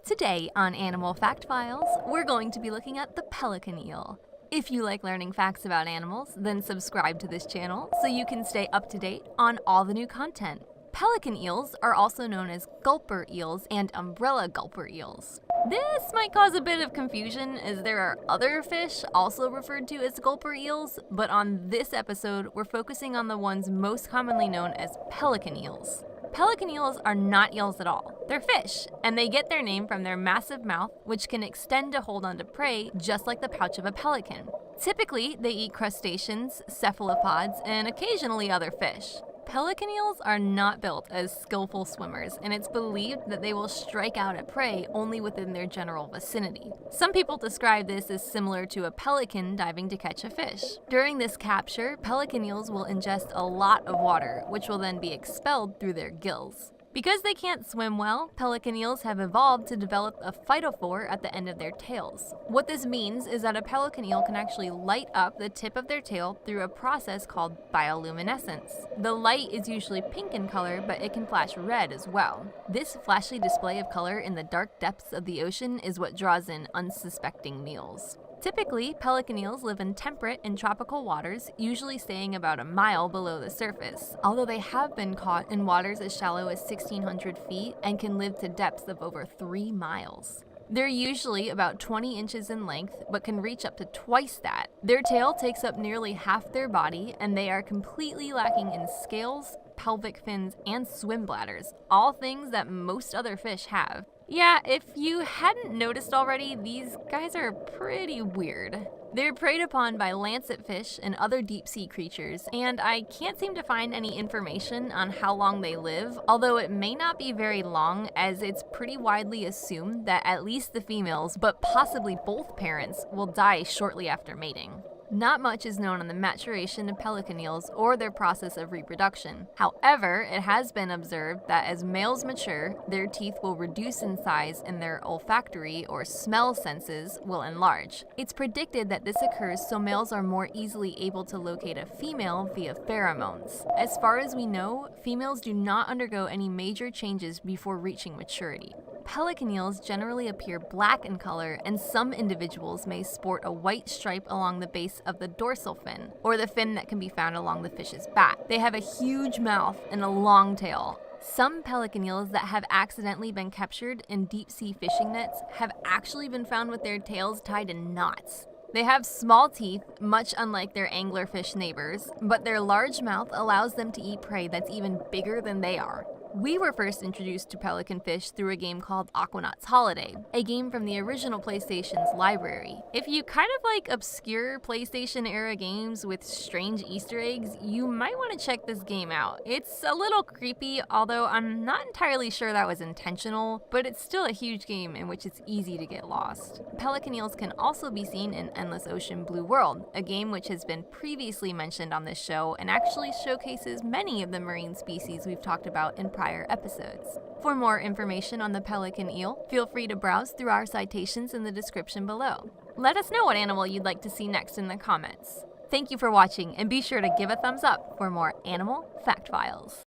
Today on Animal Fact Files, we're going to be looking at the pelican eel. If you like learning facts about animals, then subscribe to this channel so you can stay up to date on all the new content. Pelican eels are also known as gulper eels and umbrella gulper eels. This might cause a bit of confusion as there are other fish also referred to as gulper eels, but on this episode, we're focusing on the ones most commonly known as pelican eels. Pelican eels are not eels at all. They're fish, and they get their name from their massive mouth, which can extend to hold onto prey just like the pouch of a pelican. Typically, they eat crustaceans, cephalopods, and occasionally other fish. Pelican eels are not built as skillful swimmers, and it's believed that they will strike out at prey only within their general vicinity. Some people describe this as similar to a pelican diving to catch a fish. During this capture, pelican eels will ingest a lot of water, which will then be expelled through their gills. Because they can't swim well, pelican eels have evolved to develop a phytophore at the end of their tails. What this means is that a pelican eel can actually light up the tip of their tail through a process called bioluminescence. The light is usually pink in color, but it can flash red as well. This flashy display of color in the dark depths of the ocean is what draws in unsuspecting meals. Typically, pelican eels live in temperate and tropical waters, usually staying about a mile below the surface, although they have been caught in waters as shallow as 1,600 feet and can live to depths of over 3 miles. They're usually about 20 inches in length, but can reach up to twice that. Their tail takes up nearly half their body, and they are completely lacking in scales, pelvic fins, and swim bladders, all things that most other fish have. Yeah, if you hadn't noticed already, these guys are pretty weird. They're preyed upon by lancetfish and other deep-sea creatures, and I can't seem to find any information on how long they live, although it may not be very long, as it's pretty widely assumed that at least the females, but possibly both parents, will die shortly after mating. Not much is known on the maturation of pelican eels or their process of reproduction. However, it has been observed that as males mature, their teeth will reduce in size and their olfactory or smell senses will enlarge. It's predicted that this occurs so males are more easily able to locate a female via pheromones. As far as we know, females do not undergo any major changes before reaching maturity. Pelican eels generally appear black in color, and some individuals may sport a white stripe along the base of the dorsal fin, or the fin that can be found along the fish's back. They have a huge mouth and a long tail. Some pelican eels that have accidentally been captured in deep-sea fishing nets have actually been found with their tails tied in knots. They have small teeth, much unlike their anglerfish neighbors, but their large mouth allows them to eat prey that's even bigger than they are. We were first introduced to pelican fish through a game called Aquanaut's Holiday, a game from the original PlayStation's library. If you kind of like obscure PlayStation-era games with strange Easter eggs, you might want to check this game out. It's a little creepy, although I'm not entirely sure that was intentional, but it's still a huge game in which it's easy to get lost. Pelican eels can also be seen in Endless Ocean Blue World, a game which has been previously mentioned on this show and actually showcases many of the marine species we've talked about in prior episodes. For more information on the pelican eel, feel free to browse through our citations in the description below. Let us know what animal you'd like to see next in the comments. Thank you for watching, and be sure to give a thumbs up for more Animal Fact Files.